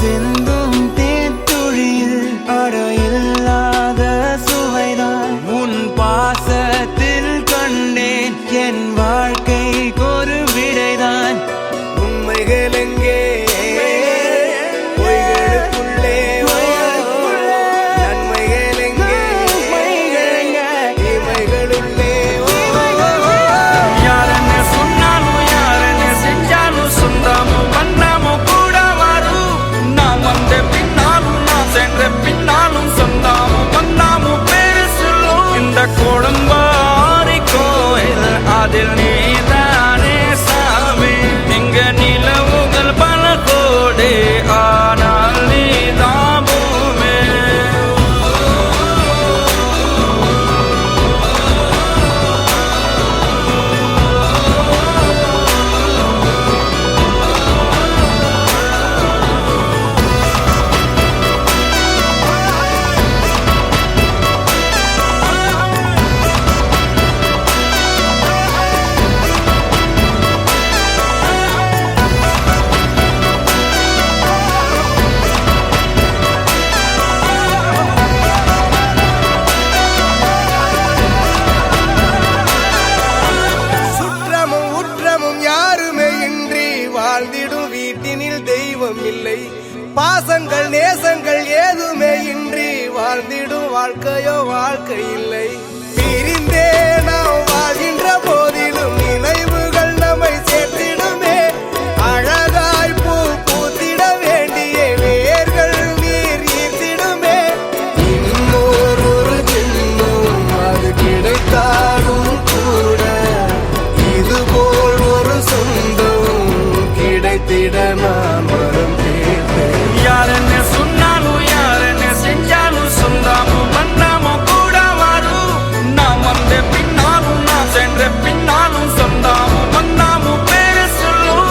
சிந்தும் தேத்துழியில் அடையில்லாத சுவைதான் உன் பாசத்தில் கண்டேன். என் வாழ்க்கை ஒரு விடைதான். உண்மைகள் எங்கே கோடம்பாரி கோயில் அதில் நீதானே சாமி. இங்க நிலவுகள் பல கோடி ஆனால் நீதான் பூமி. வாழ்ந்திடும் வீட்டினில் தெய்வம் இல்லை. பாசங்கள் நேசங்கள் ஏதுமே இன்றி வாழ்ந்திடும் வாழ்க்கையோ வாழ்க்கை இல்லை. பிரிந்தே நாம் வாழ்கின்ற போதிலும் நினைவுகள் நம்மை சேர்த்திடுமே. அழகாய் பூ பூத்திட வேண்டிய வேர்கள் நீர் ஈர்த்திடுமே. இன்னொரு ஜென்மம் அது கிடைத்தாலும் கூட இதுபோல் ஒரு சொந்தம் கிடைத்திட நான் வரம் கேட்பேன். யாருன்னு சொன்னாலும் யாருன்னு செஞ்சாலும் சொந்தாமும் வந்தாமும் கூட வரும். நான் வந்த பின்னாலும் நான் சென்ற பின்னாலும் சொந்தாமும் வந்தாமும் பேரு சொல்லும்.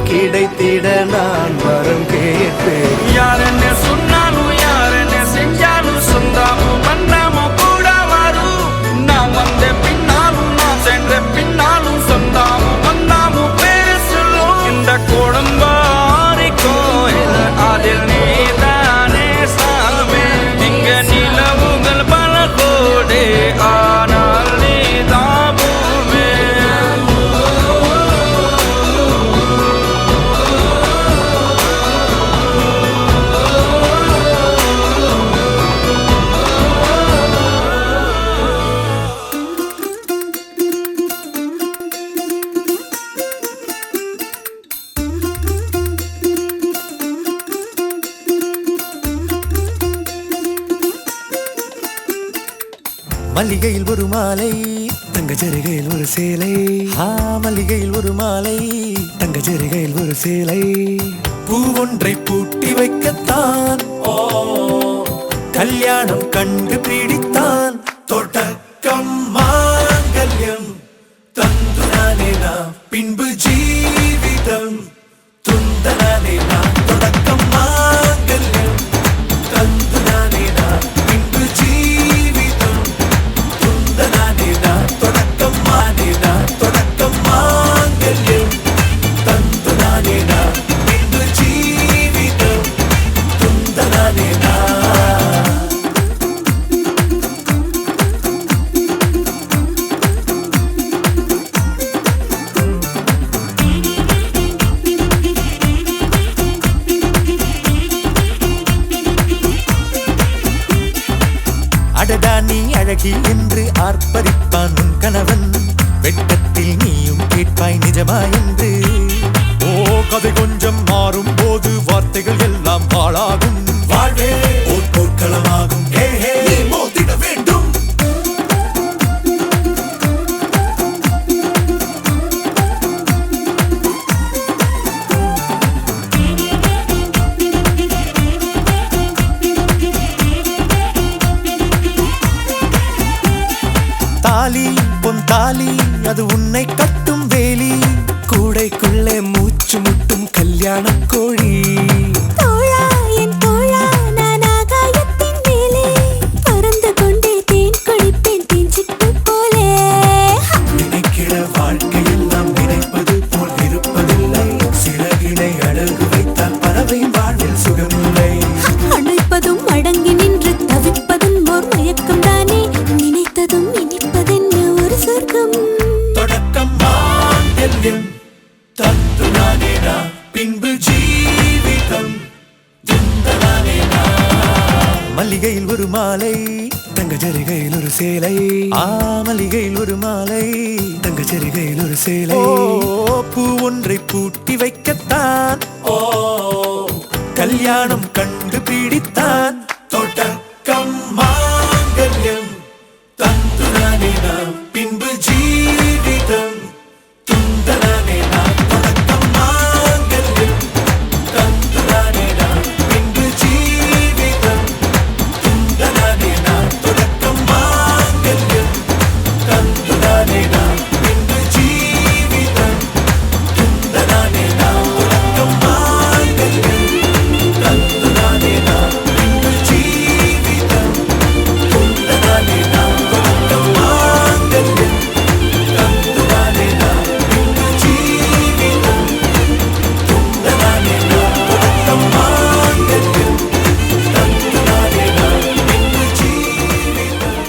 கிடைத்திட நான் வரம் கேட்பேன். யாருன்னு சொன்னாலும் யாருன்னு செஞ்சாலும் சொந்தாமும் வந்தாமும் கூட வரும். நான் வந்த பின்னாலும் நான் சென்ற பின்னாலும் சொந்தாமும் வந்தாமும் பேரு சொல்லும். இந்த கோடம்பாரி கோயில் அதில் நீதானே சாமி. இங்க நிலவுகள் பல கோடி ஆனால் நீதான் பூமி. மல்லிகையில் ஒரு மாலை தங்க ஜரிகையில் ஒரு சேலை. மல்லிகையில் ஒரு மாலை தங்க ஜரிகையில் ஒரு சேலை. பூ ஒன்றை பூட்டி வைக்கத்தான் கல்யாணம் கண்டு பிடித்தான். தொடக்கம் மாங்கல்யம் தந்துனானே நாம் பின்பு ஜீவிதம் துந்தனானே நாம். தொடக்கம் மாங்கல்யம் தந்துனானே நாம் பின்பு ஜீவிதம் துந்தனானே நாம். தொடக்கம் மானே நாம் தொடக்கம் மாங்கல்யம் தந்துனானே நாம் பின்பு ஜீவிதம் துந்தனானே நாம். கேட்பாய் நிஜமா என்று. ஓ கதை கொஞ்சம் மாறும் போது வார்த்தைகள் எல்லாம் பாழாகும். வாழ்வே ஓர் போர்க்களமாகும். ஹே ஹே நீ மோதிட வேண்டும். தாலி பொன் தாலி அது உன்னை கட்டும் வேலி. கூடைக்குள்ளே மூச்சு முட்டும் கல்யாண கோழி. தோழா என் தோழா நான் ஆகாயத்தின் மேலே பறந்து கொண்டே தேன் குடிப்பேன் தேஞ்சிட்டு போலே. நினைக்கிற வாழ்க்கையில் நாம் நினைப்பது போல் இருப்பதில்லை. சிறகினை அழகு வைத்தால் பறவையின் வாழ்வில் சுகமில்லை. அணைப்பதும் அடங்கி நின்று தவிப்பதும் ஓர் மயக்கம் தானே. நினைத்ததும் இனிப்பதென்ன ஒரு சொர்க்கம். தொடக்கம் மாங்கல்யம் தந்துனானேனா பின்பு ஜீவிதம் துந்தனானேனா. மல்லிகையில் ஒரு மாலை தங்க ஜரிகையில் ஒரு சேலை. மல்லிகையில் ஒரு மாலை தங்க ஜரிகையில் ஒரு சேலை. பூ ஒன்றை பூட்டி வைக்கத்தான் கல்யாணம் கண்டு பிடித்தான். தொடக்கம் மாங்கல்யம் தந்துனானேனா பின்பு ஜீவிதம் துந்தனானேனா. தொடக்கம் மாங்கல்யம் தந்துனானேனா பின்பு ஜீவிதம் துந்தனானேனா. தொடக்கம் மாங்கல்யம் தந்துனானேனா பின்பு ஜீவிதம் துந்தனானேனா. தொடக்கம் மாங்கல்யம் தந்துனானேனா பின்பு ஜீவிதம் துந்தனானேனா. தொடக்கம் மாங்கல்யம் தந்துனானேனா பின்பு ஜீவிதம் துந்தனானேனா. தொடக்கம் மாங்கல்யம் தந்துனானேனா பின்பு ஜீவிதம்.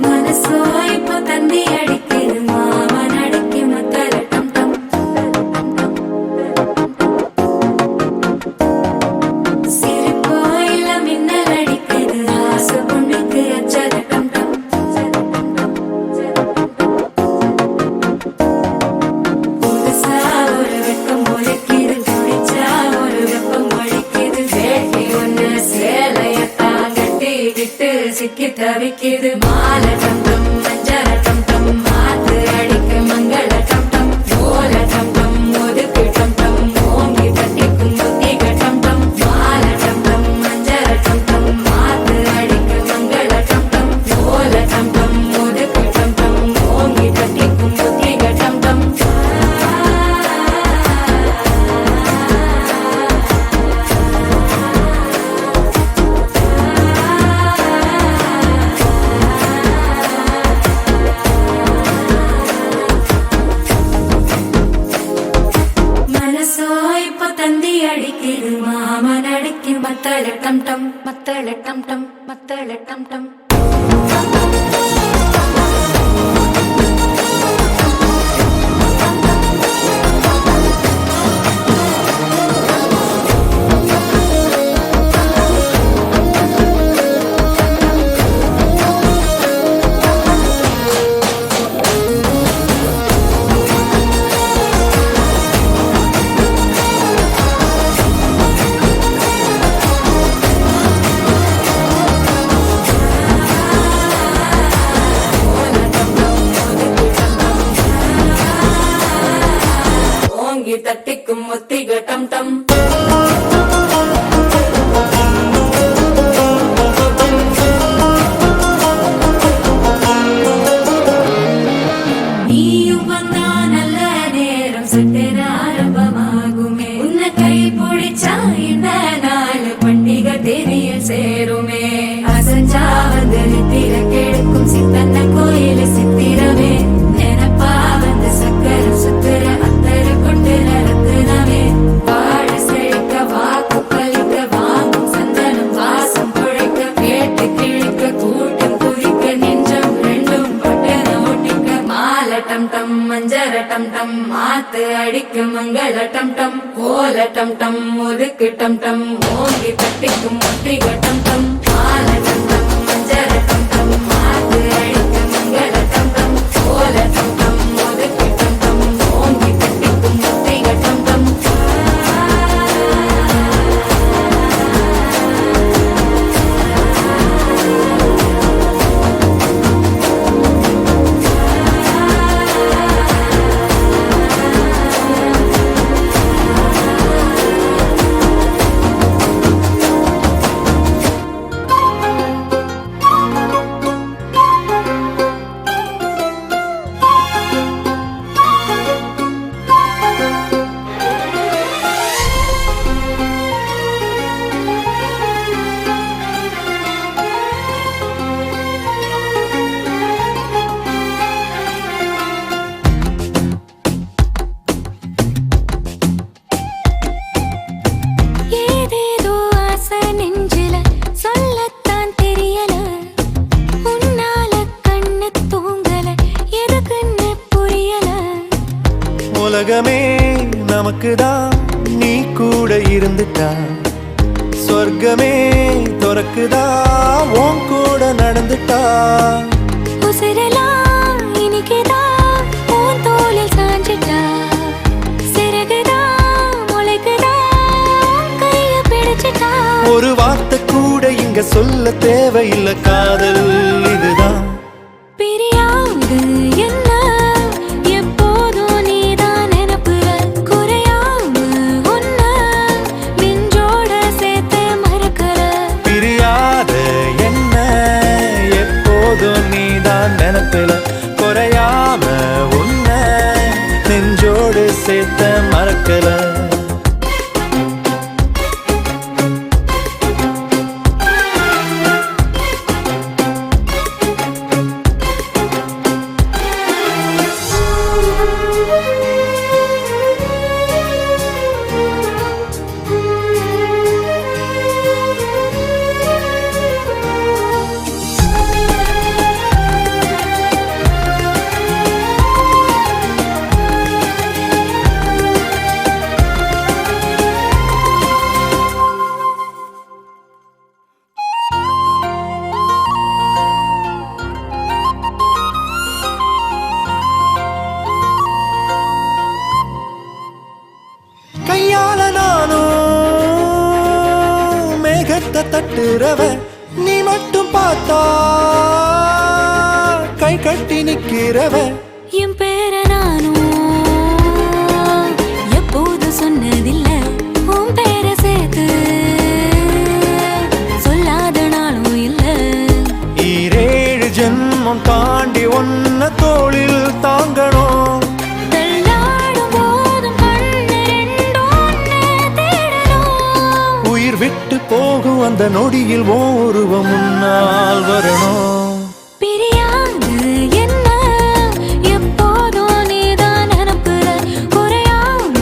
மனசோ இப்போ தந்தி அடிக்குது மாமன் அடிக்கு மத்தல டம் டம். சிரிப்போ இல்ல மின்னல் அடிக்குது ஆசை பொண்ணுக்கு அச்சத டம் டம். புதுசா ஒரு வெக்கம் ஒழிக்குது குடிச்சா ஒரு வெப்பம் ஒழிக்குது. வேட்டி ஒண்ணு சேலையத்தான் கட்டிக்கிட்டு சிக்கி தவிக்குது. மாலை டம் டம் மஞ்சள டம் டம் மாத்து அடிக்க மங்கள டம் டம். ஓல டம் டம் ஒதுக்கு டம் டம் ஓங்கி தட்டிக்கும் புத்திக டம் டம். மாலை டம் டம் மஞ்சள டம் டம் மாத்து அடிக்க மங்கள டம் டம். ஓல டம் டம் ஒதுக்கு டம் டம் ஓங்கி தட்டிக்கும் புத்திக டம் டம். மனசோ இப்போ தந்தி அடிக்குது மாமன் அடிக்கு மத்தள டம் டம் மத்தள டம் டம் மத்தள டம் டம். டம் டம் மஞ்சர டம் டம் மாத்து அடிக்கும் மங்கள டம் டம் கோல டம் டம் ஒதுக்கு டம் டம் ஓங்கி தட்டிக்கும் முற்றிக டம் டம் மால டம் டம் மஞ்சர டம் டம் மாத்து அடிக்கும் மங்கள டம் டம் கோல டம் டம் ஒதுக்கு டம் டம் ஓங்கி தட்டிக்கும் முற்றிக டம் டம் உலகமே நமக்குதான் நீ கூட இருந்துட்டா சொர்க்கமே துறக்குதா உன் கூட நடந்துட்டா உசிரெல்லாம் இனிக்குதான் உன் தோளில் சாஞ்சிட்டா சிறகுதான் முளைக்குதான் கைய பிடிச்சிட்டா ஒரு வார்த்தை கூட இங்க சொல்ல தேவையில்லை காதல் இதுதான் பிரியாது என்ன எப்போதும் நீதான் நினைப்புற குறையாம உன்ன நெஞ்சோட சேர்த்து மறக்கற பிரியாத என்ன எப்போதும் நீதான் நினைப்பில குறையாம உன்ன நெஞ்சோடு சேர்த்த மறக்கல கையால நானும் மேகத்தை தட்டுறவ நீ மட்டும் பார்த்தா கை கட்டி நிக்கிறவ என் பேர நானும் எப்போது சொன்னதில்ல உன் பேர சேர்த்து சொல்லாத நாளும் இல்ல ஈரேழு ஜென்மம் தாண்டி ஒன்ன தோளில் தாங்கணும் உயிர் விட்டு போகும் அந்த நொடியில் ஓ உருவம் முன்னால் வரணும் பிரியாது என்ன எப்போதும் நீதான் நினைப்புற குறையாம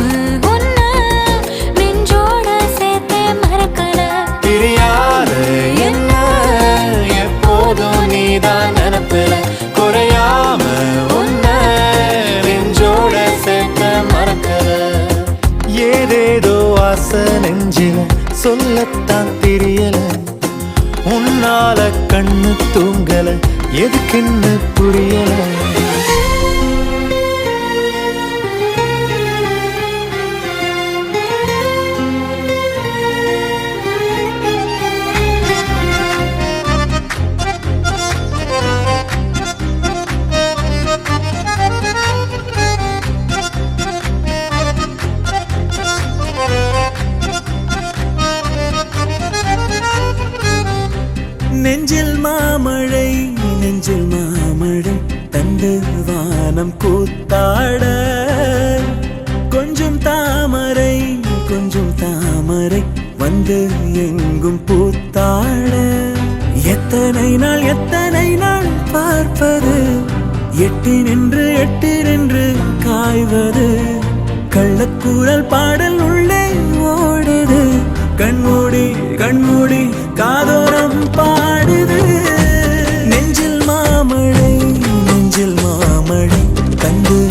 உன்ன நெஞ்சோட சேர்த்து மறக்கல பிரியாத என்ன எப்போதும் நீதான் நினைப்பில குறையாம உன்ன நெஞ்சோட சேர்த்த மறக்கல ஏதேதோ ஆசை நெஞ்சில சொல்லத்தான் தெரியல உன்னால கண்ணு தூங்கல எதுக்குன்னு புரியல நெஞ்சில் மாமழை நெஞ்சில் மாமழை தந்து வானம் கூத்தாட கொஞ்சம் தாமரை வந்து எங்கும் பூத்தாட எத்தனை நாள் பார்ப்பது எட்டி நின்று காய்வது கள்ளக்கூறல் பாடல் உள்ளே ஓடுது கண்மூடி காதோரம் பாடுது நெஞ்சில் மாமழை தந்து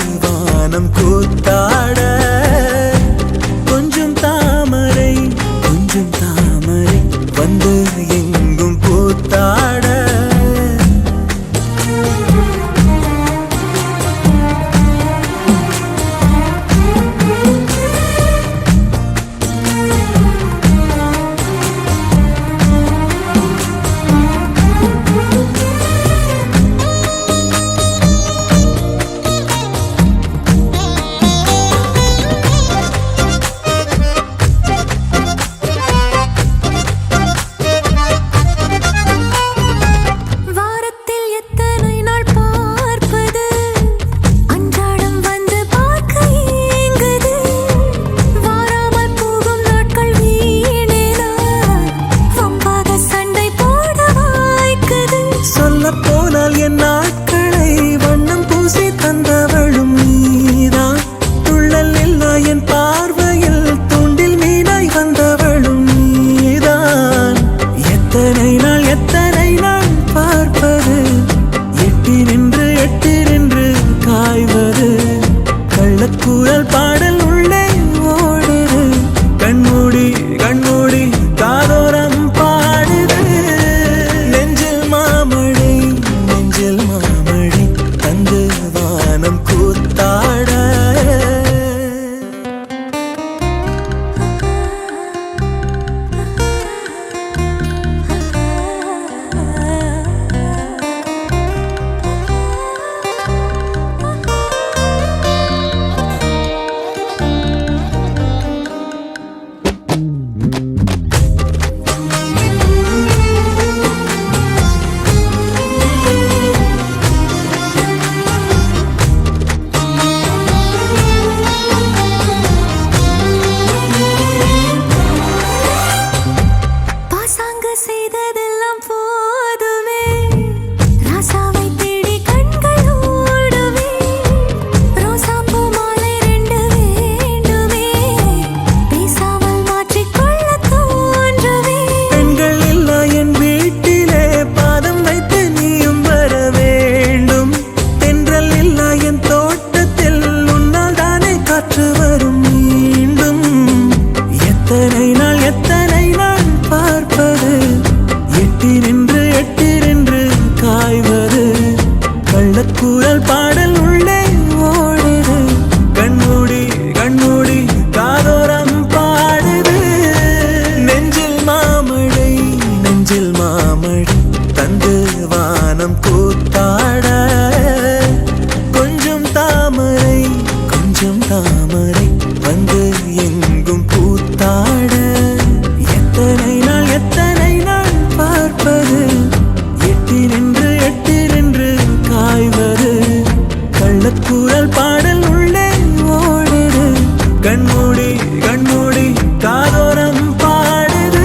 கள்ளக்கூறல் பாடல் உள்ளே ஓடுது, கண்மூடி கண்மூடி காதோரம் பாடுது. நெஞ்சில் மாமழை நெஞ்சில் மாமழை தந்து வானம் கூத்தாட, கொஞ்சம் தாமரை கொஞ்சம் தாமரை வந்து எங்கும் கூத்தாட. எத்தனை நாள் பார்ப்பது, எட்டினின்று காய்வது. கள்ளக்கூறல் பாடல் உள்ளே ஓடுது, கண்மூடி கண்மூடி காதோரம் பாடுது.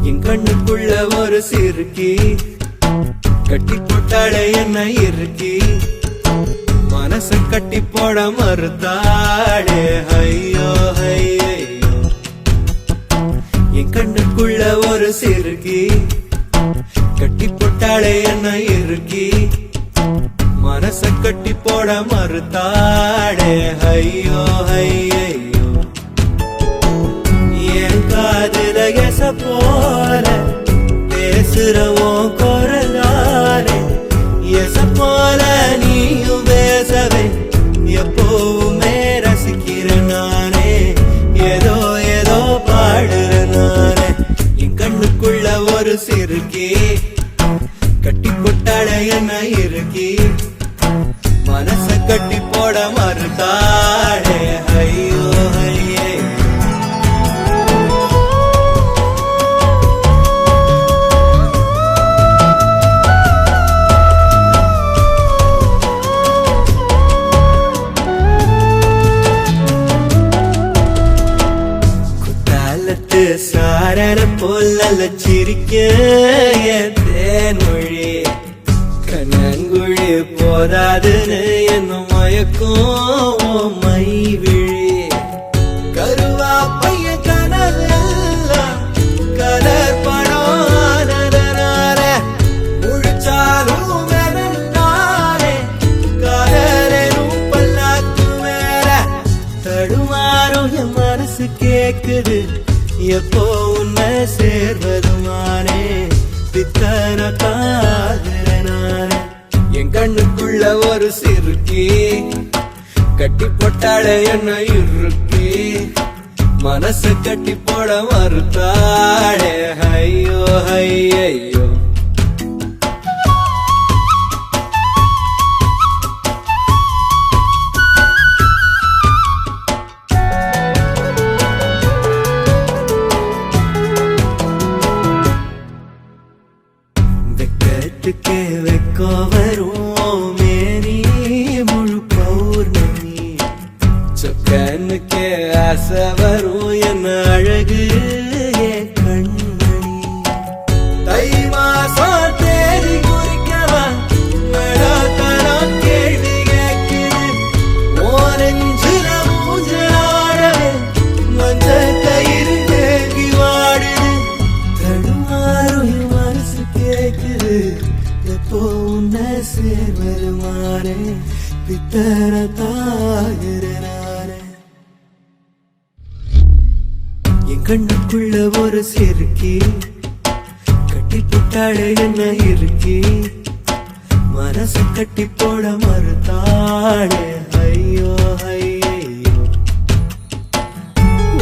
என் கண்ணுக்குள்ள ஒரு சிறுக்கி கட்டி போட்டாளே என்ன இருக்கி, மனச கட்டி போட மறுத்தாளே ஐயோ ஐயோ. என் கண்ணுக்குள்ள ஒரு சிறுக்கி கட்டி போட்டாளே என்ன இருக்கி, மனச கட்டி போட மறுத்தாளே ஐயோ ஐயோ. என் காதுல எச போல பேசுறவோ குரலாலே, எச போல நீயும் பேசவே எப்பவுமே ரசிக்கிற நானே, ஏதோ ஏதோ பாடுற நானே. என் கண்ணுக்குள்ள ஒரு சிறுக்கி கட்டி போட்டாட என்ன இருக்கி, மனச கட்டி போட மறுத்தாடே ஐயோ ஐயே. சாரண போல சிரிக்க என் தேன்மொழி, கண்ணங்குழி போதாதுன்னு என்ன மயக்கும் மை விழி. கருவா பைய கனவெல்லாம் கலர் பணானதனால, முழிச்சாலும் வெறுந்தாலே கலரும் பல்லாக்கு மேல. தடுமாறும் என் மனசு கேக்குது, எப்போ உன்னை சேர்வதுமானே பித்தன காதலனானே. என் கண்ணுக்குள்ள ஒரு சிறுக்கி கட்டி போட்டாளே என்ன இருக்கி, மனசு கட்டி போட மறுத்தாளே ஐயோ ஐயோ. வெக்கத்துக்கே வெக்கோ வரும் மேரி முழு பௌர்ணமி, சொக்கனுக்கே ஆசை வரும் என்ன அழகு என் கண்மணி. தை மாசம் தேடி குறிக்கவா மழாத்தனம் கேள்வி கேட்குது, ஓரஞ்சுல மூஞ்சாடவே மஞ்ச கயிறு தேங்கி வாடுது. தடுமாறும் மனசு கேக்குது, எப்போ உன்னை சேர்வருமானே பித்தர தாகிறனானே. என் கண்ணுக்குள்ள ஒரு சிறுக்கி கட்டி போட்டாளே என்ன இருக்கி, மனச கட்டி போட மறுத்தாளே ஐயோ ஐயோ.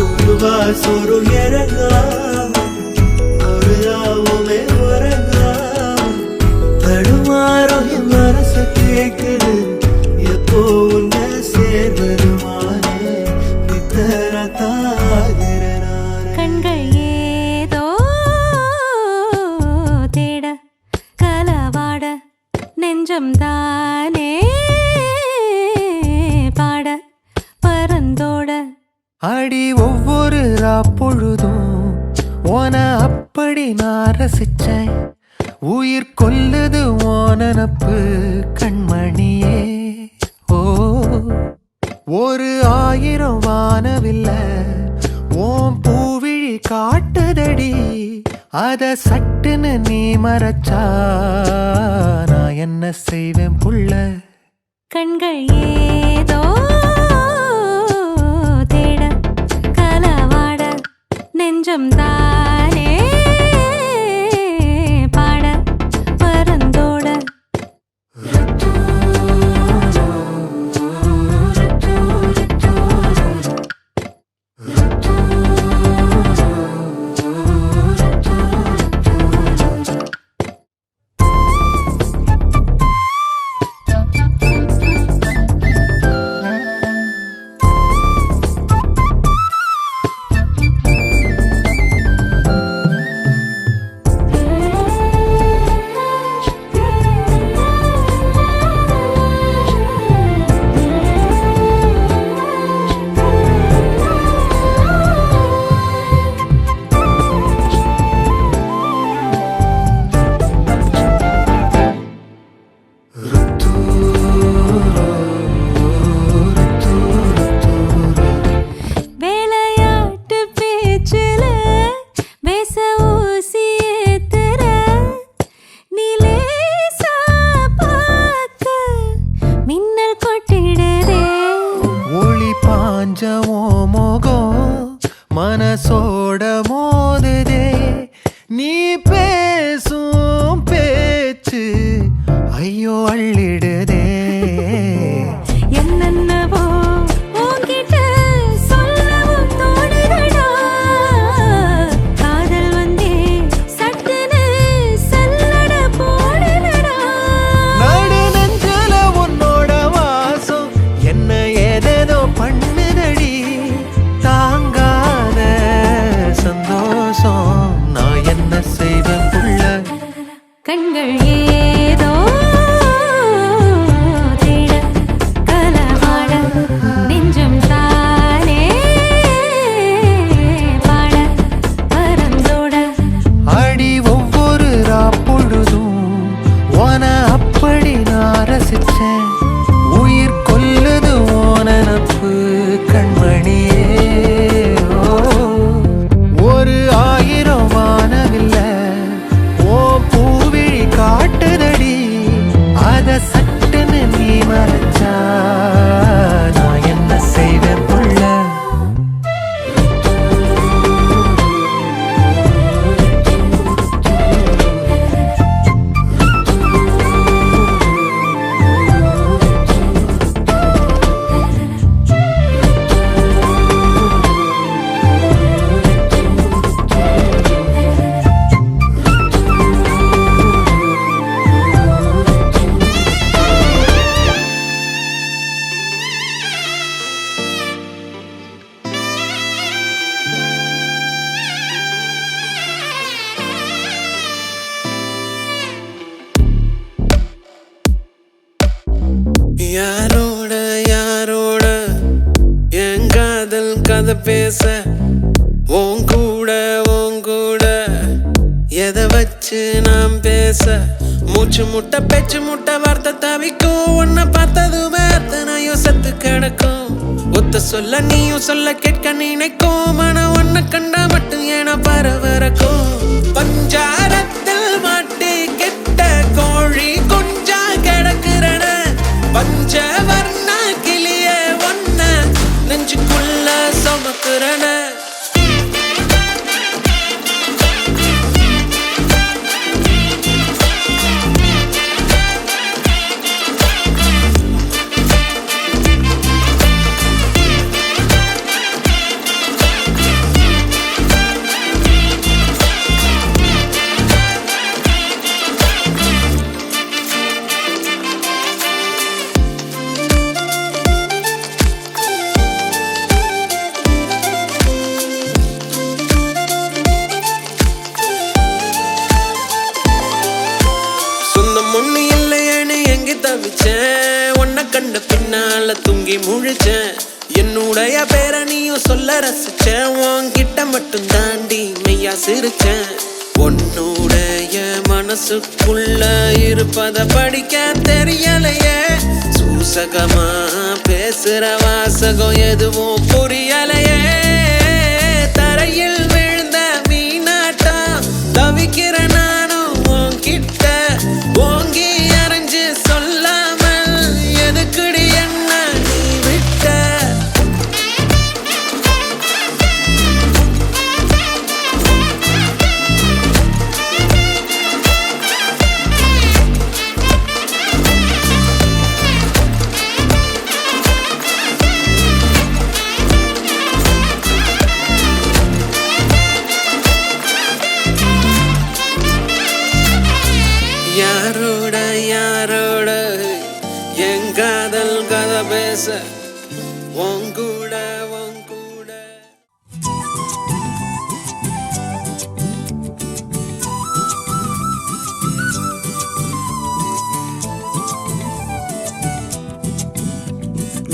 ஒரு வாசொரு இறங்காம ஒரு ராவுமே உறங்காம, தடுமாறும் என் மனச கேக்குது, எப்போ உன்னை சேர்வருமானே பித்தர தாகிறனானே. கண்கள் ஏதோ தேட கலவாட, நெஞ்சம் தானே பாட பரந்தோட. அடி ஒவ்வொரு பொழுதும் ஓன அப்படி நான் ரசிச்சேன், உயிர் கொல்லுது ஓனனப்பு கண்மணியே. ஓ ஒரு 1000 வானவில்ல ஓம் பூவிழி காட்டுதடி, அத சட்டுன்னு நீ மறைச்சா நான் என்ன செய்வேன் புள்ள. கண்கள் ஏதோ தேட கலவாட, நெஞ்சம் தானே பாட பரந்தோட. ஐயோ அள்ளிடுதே. என்னென்னவோ உன்கிட்ட சொல்லவும் தோணுதடா. காதல் வந்தே சட்டுன்னு சல்லட போடுதடா. நடு நெஞ்சில உன்னோட வாசம் என்ன ஏதேதோ பண்ணுதடி. தாங்காத சந்தோஷம் நான் என்ன செய்வேன் புள்ள. கண்கள் ஏதோ தேட கலவாட நெஞ்சம் தானே பாட பரந்தோட. அடி ஒவ்வொரு பொழுதும் ஓன அப்படி நான் ரசிச்சேன். உயிர் கொல்லுது ஓன நட்பு கண்மணியே. ஒரு 1000 வானவில்ல ஓ பூவிழி காட்டுதடி. அத சட்டுன்னு நீ மறைச்சா நான் என்ன செய்வேன் புள்ள. யாரோட யாரோட என் காதல் கதை பேச உன் கூட எதை வச்சு நாம் பேச. மூச்சு முட்டை பேச்சு முட்டை வார்த்தை தவிக்கும். உன்னை பார்த்ததுமே அத்தனையும் சத்து கிடக்கும். ஒத்த சொல்ல நீயும் சொல்ல கேட்க நினைக்கும். மன ஒன்ன கண்டா மட்டும் ஏன பரவரக்கும். பஞ்சாரத்தில் மாட்டி கெட்ட கோழி கொஞ்சா கிடக்குறன. பஞ்சவர்ண கிளிய ஒன்ன நெஞ்சுக்குள்ள சுமக்குறன. ஒண்ணு இல்லையேன்னு எங்க தவிச்சேன். உன்னை கண்ட பின்னால தூங்கி முழிச்சேன். என்னுடைய பேர நீயும் சொல்ல ரசிச்சேன். உன்கிட்ட மட்டும் தாண்டி மெய்யா சிரிச்சேன். உன்னுடைய மனசுக்குள்ள இருப்பத படிக்க தெரியலையே. சூசகமா பேசுற வாசகம் எதுவும் புரியலையே. தரையில் விழுந்த மீனாட்டா தவிக்கிற நானும் உன்கிட்ட. ஓங்கி அரைஞ்சு சொல்லாமல் எதுக்குடி என்ன நீ விட்ட. யாரோட யாரோட என் காதல் கதை பேச உன் கூட.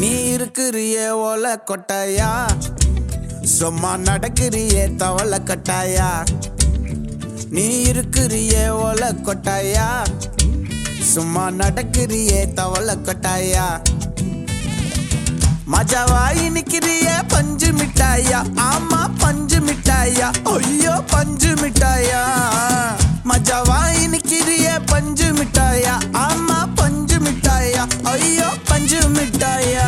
நீ இருக்கிறியே ஓலை கொட்டாயா, சும்மா நடக்கிறியே தவளை கட்டாயா. நீ இருக்கிறியே ஓலை கொட்டாயா, சும்மா நடக்கிறியே தவளை கொட்டாயா. மஜாவாய் நிக்கிறியே பஞ்சு மிட்டாயா, ஆமா பஞ்சு மிட்டாயா, ஐயோ பஞ்சு மிட்டாயா. மஜாவாய் நிக்கிறியே பஞ்சு மிட்டாயா, ஆமா பஞ்சு மிட்டாயா, ஐயோ பஞ்சு மிட்டாயா.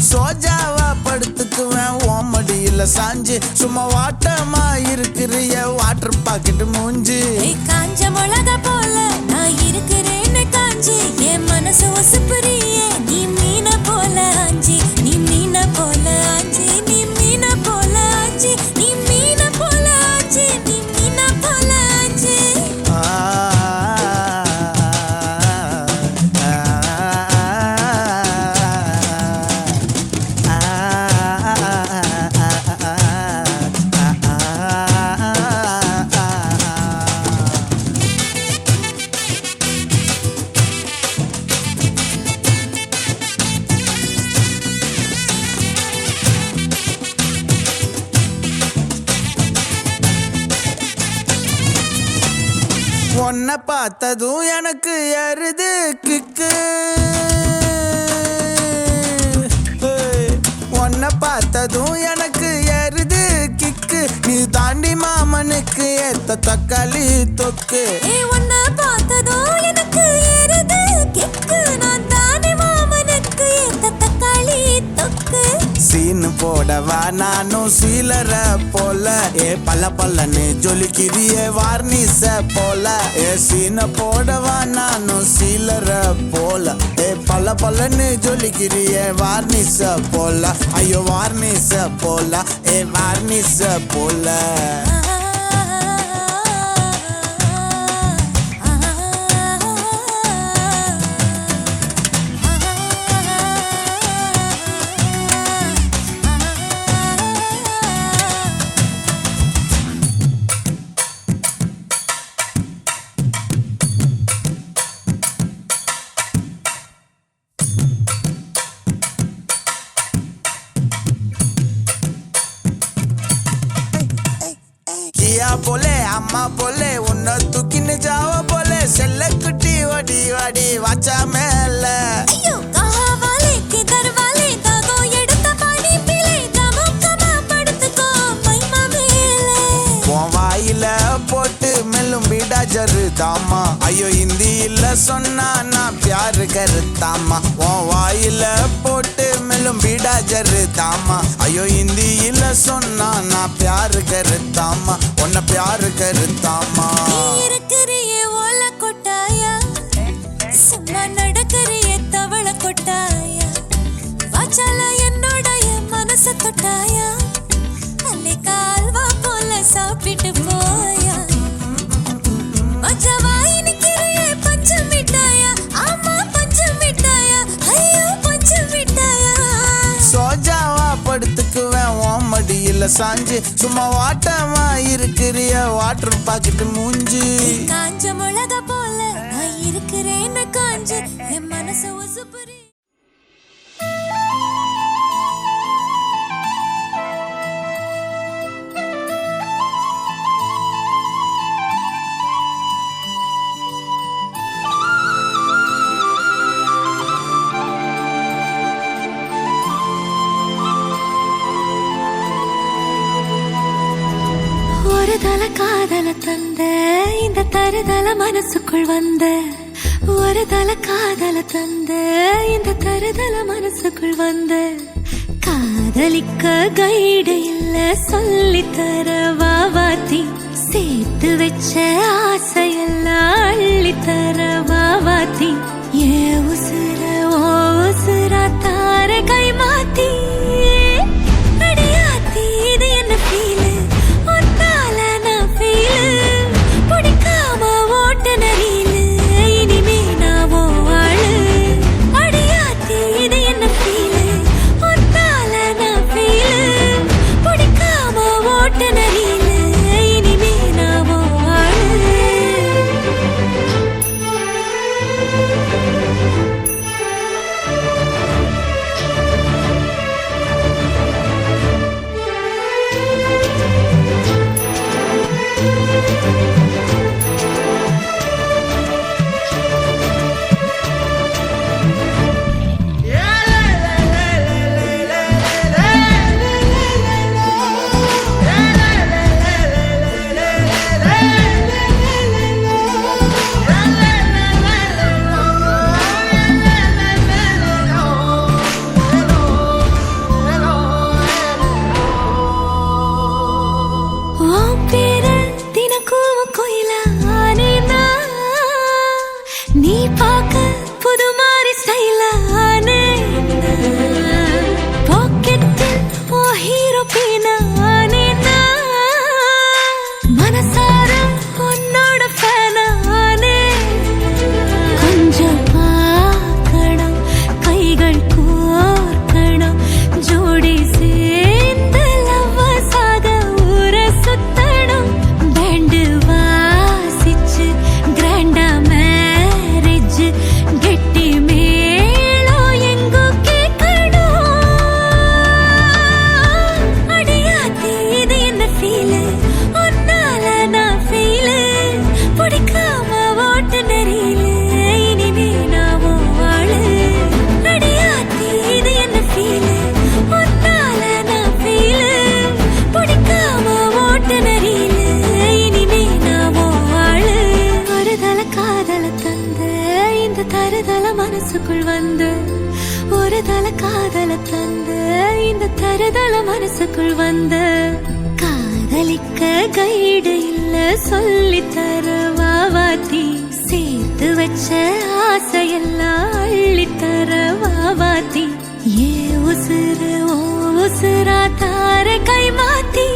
சோஜாவா படுத்துக்குவேன் ஓமடியில சாஞ்சு, சும்மா வாட்டமா இருக்கிறிய வாட்டர் பாக்கெட் மூஞ்சு. காஞ்ச மிளகா போல நான் இருக்கிறேன் மனசு ஒசுப்புறியே நீ மீன போல ஆஞ்சி நீ மீன போல ஆஞ்சி நீ மீன போல ஆஞ்சி நீ மீன போல ஆஞ்சி நீ மீன போல ஆஞ்சி உன்னை பார்த்ததும் எனக்கு எருது கிக்கு உன்னை பார்த்ததும் எனக்கு எருது கிக்கு நீ தாண்டி மாமனுக்கு ஏத்த தக்காளி தொக்கு உன்னை பார்த்ததும் எனக்கு ஏறுது கிக்கு நான் தானே மாமனுக்கு ஏத்த தக்காளி தொக்கு சீனு போடவா நானும் சீலர போல பல்ல பல்லன்னு ஜொலிக்கிறியே வார்னிச போல சீன போடவா நானும் சீலர போல பல்ல பல்லன்னு ஜொலிக்கிறியே வார்னிச போல ஐயோ வார்னிச போல வார்னிச போல किया बोले अम्मा बोले उन्ना तुकिन जाओ बोले सेल्ले कुटी वडी वडी वाचा मेले ஐயோ கஹா வாலே கிதர் வாலே தாகோ எடுத்த பாடி பிளே கமோ கமா படுத்துக்கோ மைமா மேலே உன் வாயில போட்டு மெல்லும் பீடா ஜருதாமா ஐயோ ஹிந்தியில சொன்னா நான் பியார் கருத்தாமா உன் வாயில போட்டு மெல்லும் பீடா ஜருதாமா ஐயோ ஹிந்தியில சொன்னா நான் பியார் கருத்தாமா உன்னை பியார் கருத்தாமா இருக்கிறியே ஓல கொட்டாயா சும்மா நடக்கறியே தவள கொட்டாயா வாச்சால என்னோடைய மனச தொட்டாயா அல்லே கால்வா போல சாப்பிட்டு போயா மச்சவா இனிக்கிறியே பஞ்சு மிட்டாயா ஆமா பஞ்சு மிட்டாயா ஐயோ பஞ்சு மிட்டாயா சோஜாவா படுத்துக்குவேன் உன் மடியில சாஞ்சு சும்மா வாட்டமா இருக்கிறிய வாட்டர் பாக்கெட்டு மூஞ்சி காஞ்ச மிளகா போல நான் இருக்கிறேன்னு காஞ்சு என் மனச உசுப்புறி ஒரு தல காதல தந்த இந்த தருதல மனசுக்குள் வந்த ஒரு தல காதல தந்த இந்த தருதல மனசுக்குள் வந்த காதலிக்க கைடு இல்ல சொல்லித்தர வாவாத்தி சேர்த்து வச்ச ஆசையெல்லாம் அள்ளித்தர வாவாத்தி ஏ உசுர ஓ உசுரா தார கை மாத்தி அடியாத்தி இது என்ன ஃபீலு ஒன்னால நான் ஃபீலு பிடிக்காம ஓட்ட நரீலு இனிமே நான் ஓ ஆளு அடியாத்தி இது என்ன ஃபீலு ஒன்னால நான் ஃபீலு பிடிக்காம ஓட்ட நரீலு இனிமே நான் ஓ ஆளு நீ பார்க்க புது மாறி இந்த தருதல மனசுக்குள் வந்து ஒரு தல காதல தந்து இந்த தருதல மனசுக்குள் வந்து காதலிக்க கைடு இல்ல சொல்லி தர வாவாத்தி சேர்த்து வச்ச ஆசையெல்லாம் அள்ளி தர வாவாத்தி ஏ உசுறு ஓ உசுரா தார கை மாத்தி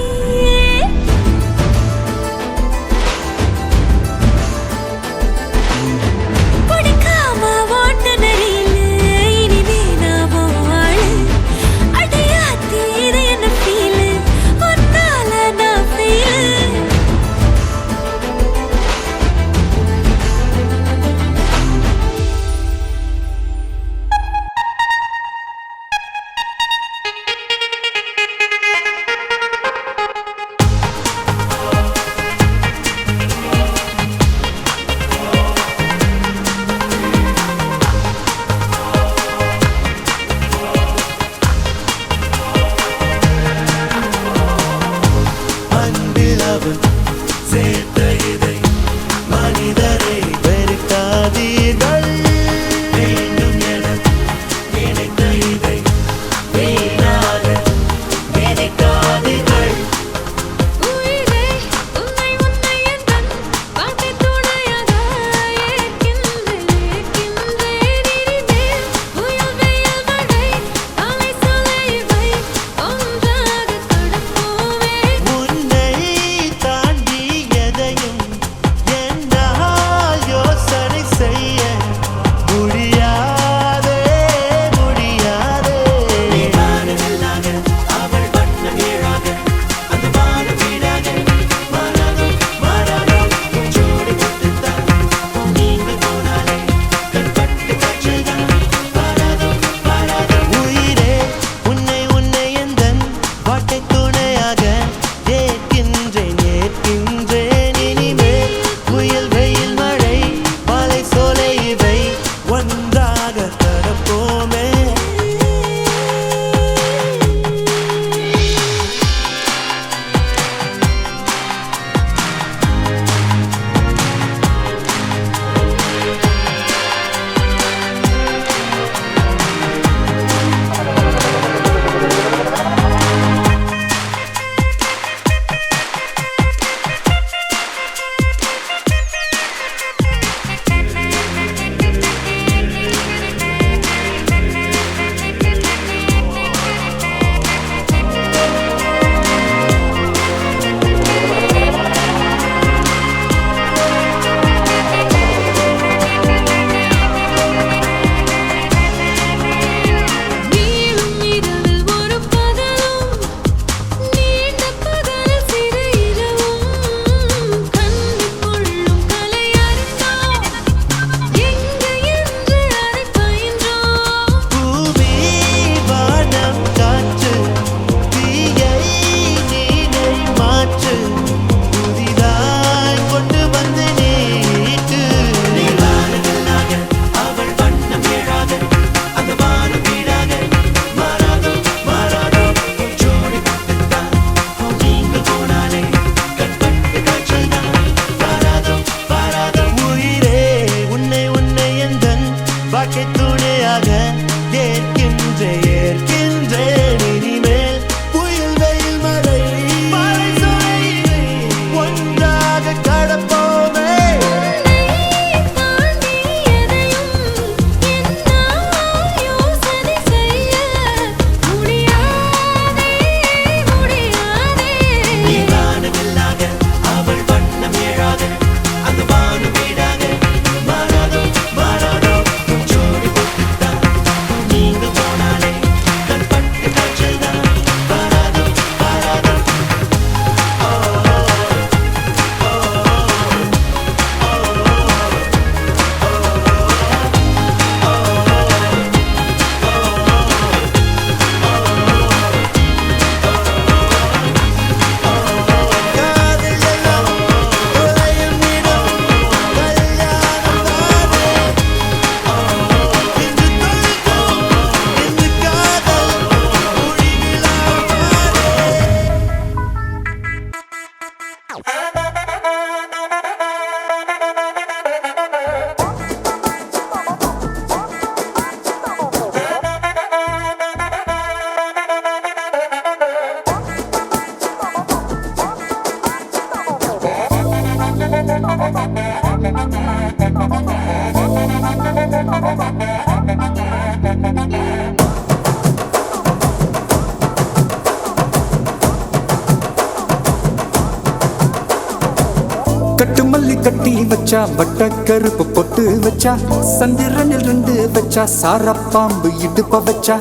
கட்டு மல்லி கட்டி வச்சா வட்ட கருப்பு பொட்டு வச்சா சந்திரனில் 2 வச்சா சார பாம்பு இடுப்ப வச்சா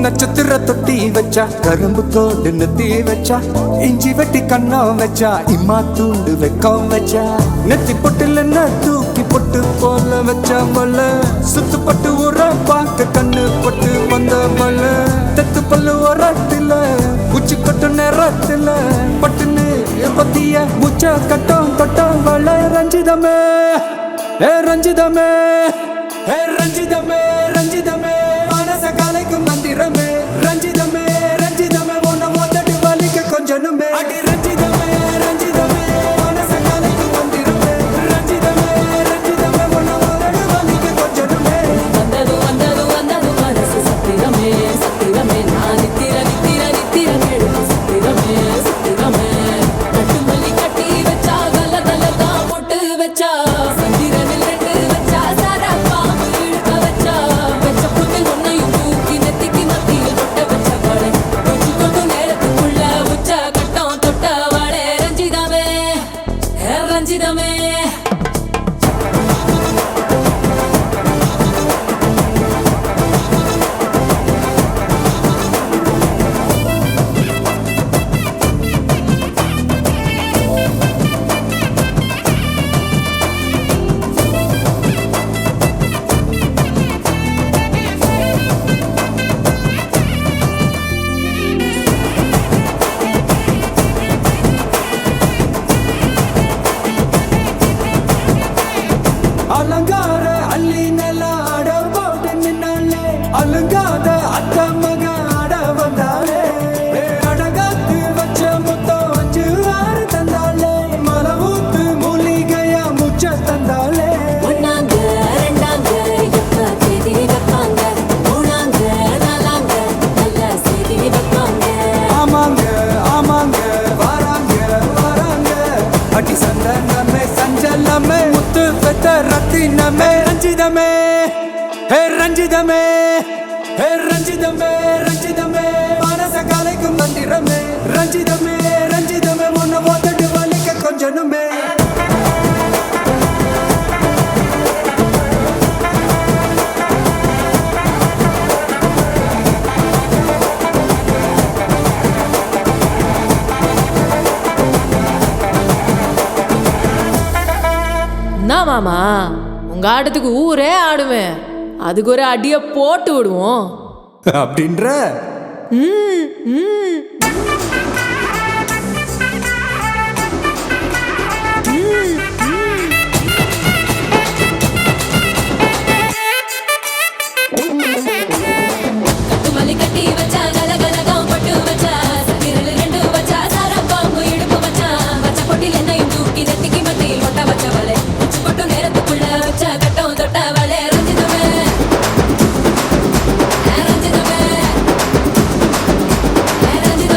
நட்சத்திர தொட்டி வச்சா கரும்பு தோடு நெத்தி வச்சா இஞ்சி வெட்டி கண்ணம் வச்சா இம்மா தூண்டு வெக்கம் வச்சா நெத்தி பொட்டுல தூக்கி பொட்டு போல வச்சா மல்ல சுத்து பட்டு உர பார்க்க கண்ணு பொட்டு வந்த மல்ல தெத்து பல்லு உரத்துல உச்சி கொட்டு நேரத்துல பட்டுன்னு பத்திய முச்ச கட்டம் கட்டம் வள ரஞ்சிதமே ரஞ்சிதமே ரஞ்சிதமே ரஞ்சிதமே மனச கலைக்கும் மந்திரமே ரஞ்சிதமே ரஞ்சிதமே உன்னை மொத்தட்டு வலிக்க கொஞ்சனுமே அடி ரஞ்சிதமே ரஞ்சிதமே மனச கலைக்கும் மந்திரமே ரஞ்சிதமே ரஞ்சிதமே உன்னை மொத்தட்டு வலிக்க கொஞ்சனுமே வந்தது வந்தது வந்தது மனசு சத்திரமே சத்திரமே நான் நித்திர நித்திர நித்திர கேடு சத்திரமே சத்திரமே கட்டு மல்லி கட்டி வச்சா கல்ல கல்ல தான் போட்டு வச்சா சந்திரனில் 2 வச்சா சாரா பாம்பு இழுக்க வச்சா வெச்ச புட்டில் ஒன்னையும் தூக்கி நெத்திக்கு மத்தியில் தொட்ட வச்ச வாழை கொஞ்சு கொண்டு நேரத்துக்குள்ள உச்ச கட்டம் தொட்ட வாழை ரஞ்சிதமே ரஞ்சிதமே அலங்கார அள்ளி நில ஆட போட்டு நின்னாலே அலங்காத அத்த மக ஆட வந்தாலே அடகாத்து வச்ச முத்தம் 5 6 தந்தாலே மலை ஊத்து மூலிகையா முச்ச தந்தாலே ஒன்னாங்க ரெண்டாங்க எப்ப தேதி வைப்பாங்க மூணாங்க நாலாங்க நல்ல செய்தி வைப்பாங்க ஆமாங்க ஆமாங்க வராங்க வராங்க அடி சந்தனமே சஞ்சலமே முத்து பெத்த ரத்தினமே ரஞ்சிதமே ரஞ்சிதமே ரஞ்சிதமே ரஞ்சிதமே மனச கலைக்கும் மந்திரமே ரஞ்சிதமே ரஞ்சிதமே உன்னை மொத்தட்டு வலிக்க கொஞ்சனுமே என்ன மாமா உங்க ஆட்டத்துக்கு ஊரே ஆடுவேன் அதுக்கு ஒரு அடிய போட்டு விடுவோம் அப்படின்ற கட்டு மல்லி கட்டி வச்சா கல கல தான் பட்டு வச்சா சந்திரனில் 2 வச்சா சாரா பாம்பு இடுப்பு வச்சா வச்ச பொட்டில் என்னையும் தூக்கி நெத்திக்கு மத்தியில் ஒட்ட வச்ச வலை உச்சி கொட்டு நேரத்துக்குள்ள வச்ச கட்டம் தொட்ட வலை ரஞ்சிதமே ரஞ்சிதமே ரஞ்சிதமே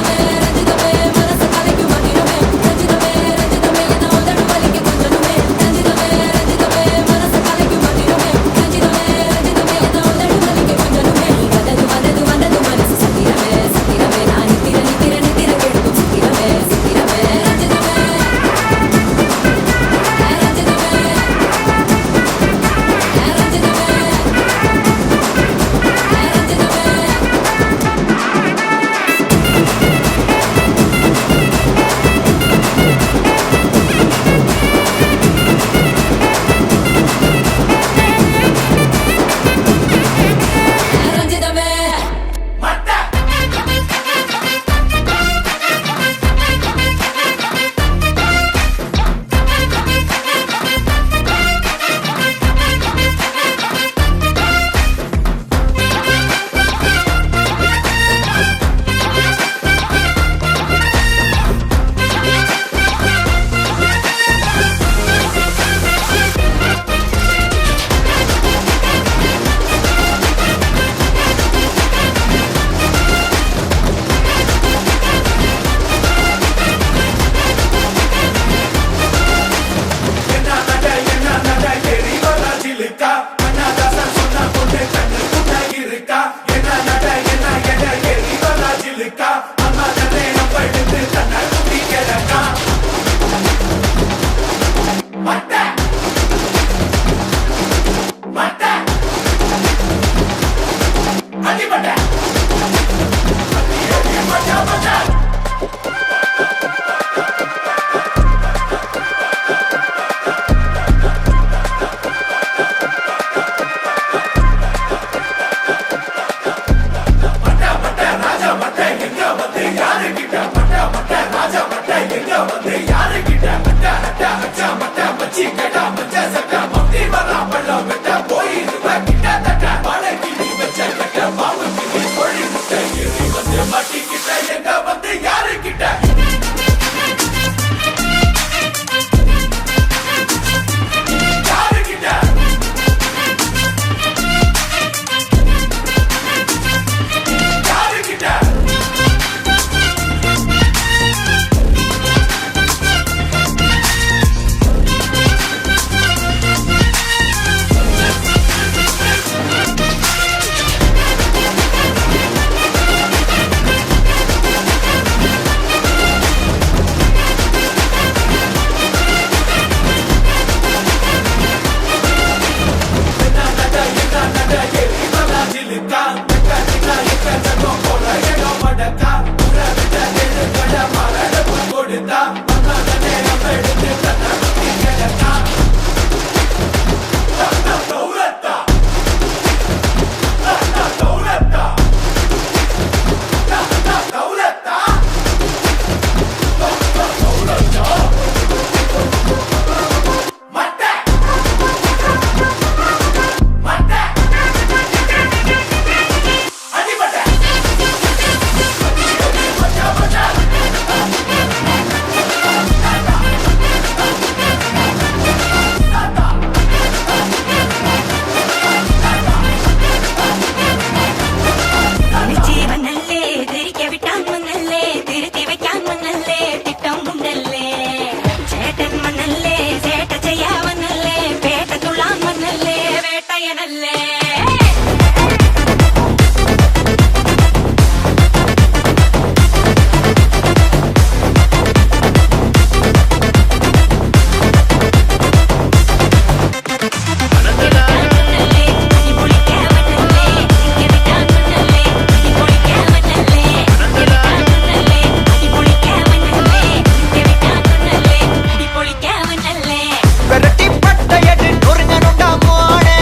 விரட்டி பட்டையடு நொறுங்கனுண்டா போனே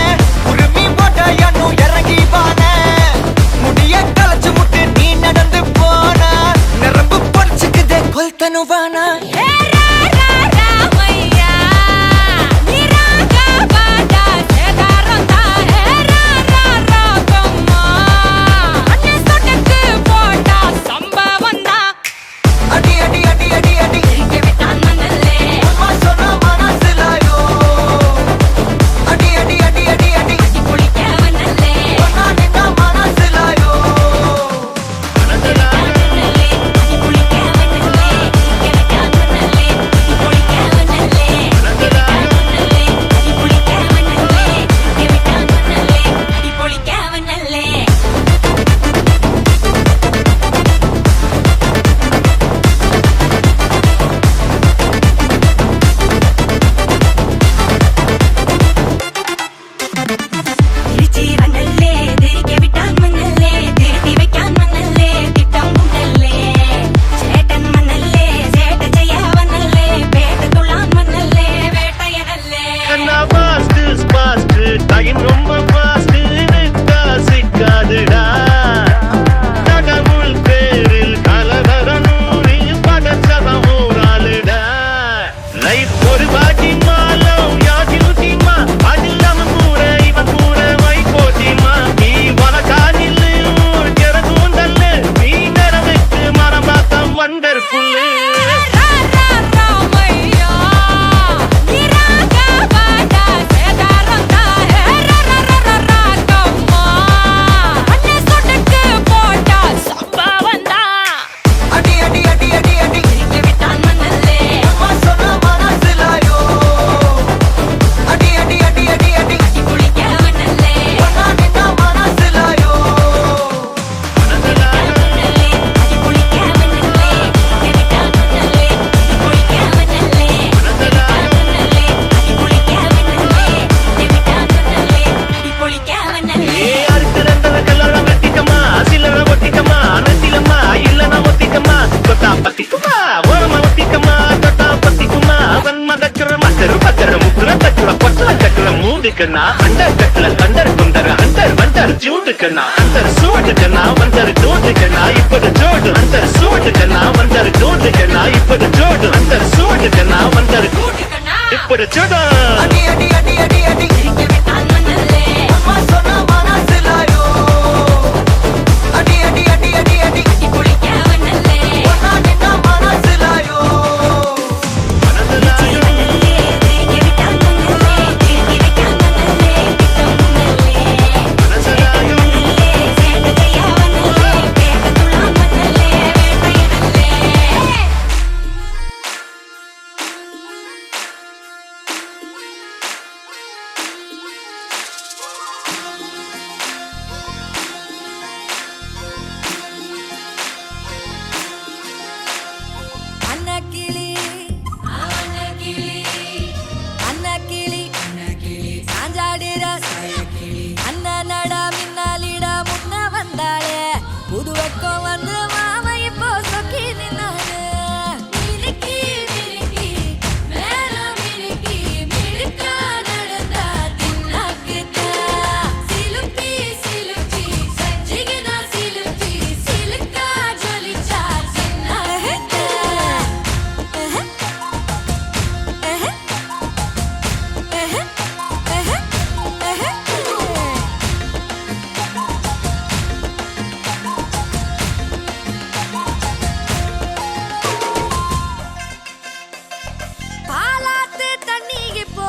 உருமி போட்டையனு இறங்கி பானே முடிய களைச்சு முட்டு நீ நடந்து போன நரம்பு பொறிச்சுக்குதே கொல்தனுவானா அடி அடி அடி அடி அடி அம்மா சொன்ன மனசுலாயோ அடி அடி அடி அடி அடி ஒன்னா நின்னா மனசுலாயோ ஒரு பாட்டி மாலம் யாகிமா அதில்லாம கூட இவன் கூட வை போட்டிமா நீ வளக்கானில் ஊர் ஜெரதூந்தல்ல நீ நிறமைக்கு மரமாக்கம் வண்டர்ஃபுல்லு அடி அடி அடி அடி அடி அம்மா சொன்ன மனசுலாயோ அடி அடி அடி அடி அடி ஒன்னா நின்னா மனசுலாயோ ஏ அறுத்து ரெண்டரை கல்லறம் கட்டிக்கமா சில்லற ஒட்டிக்கமா நெத்திலம்மா இல்லனா ஒத்திக்கமா தொட்டா பத்திக்குமா ஓரமா ஒத்திக்கமா தொட்டா பத்திக்குமா அவன் மதச்சுர மத்தரு பத்தர முக்குற தச்சுர பொட்டல கட்டுற மூடுக்கண்ணா அண்டர் கட்டுல கண்டர் குண்டர் அண்டர் வண்டர் ஜூட்டுக்கண்ணா அண்டர் சூட்டுக்கண்ணா வண்டர் ஜூட்டுக்கண்ணா இப்போது ஜோடு அண்டர் சூட்டுக்கண்ணா வண்டர் ஜூட்டுக்கண்ணா இப்போது ஜோடு அண்டர் சூட்டுக்கண்ணா வண்டர் இப்போது ஜோடு அடி அடி அடி அடி அடி அம்மா சொன்ன மனசுலாயோ அடி அடி அடி அடி அடி ஒன்னா நின்னா மனசுலாயோ புது வெக்கம் வந்து மாமா இப்போ சொக்கி நின்னாரு மினுக்கி மினுக்கி மேல மினுக்கி மினுக்கா நடந்தா தின்னாக்குதா சிலுப்பி சிலுப்பி சஞ்சிகனா சிலுப்பி சிலுக்கா ஜொலிச்சா சின்னாக்குதா பாலாத்து தண்ணிக்கு போ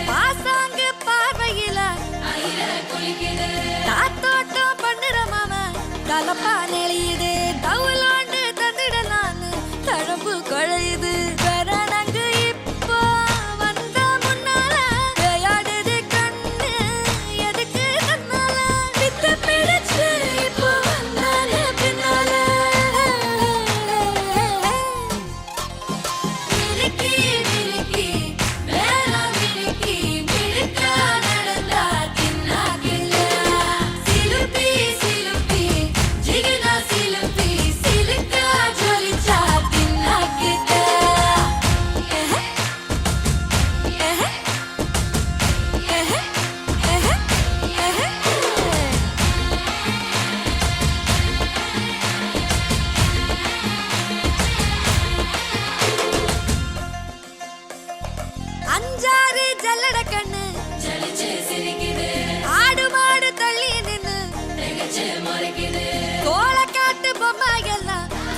பாசாங்கு பார்வையில தாத்தோட்டம் பண்ணுற மாமா கலப்பா நெளியுது தவுலாண்டு தந்துடலான்னு தழம்பு குழையுது கரணங்கு இப்போ வந்த முன்னால விளையாடுது கண்ணு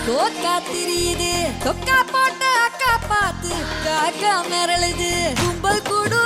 கோக்கா திரியுது தொக்கா போட்ட அக்கா பார்த்து காக்கா மிரளுது கும்பல் கூடு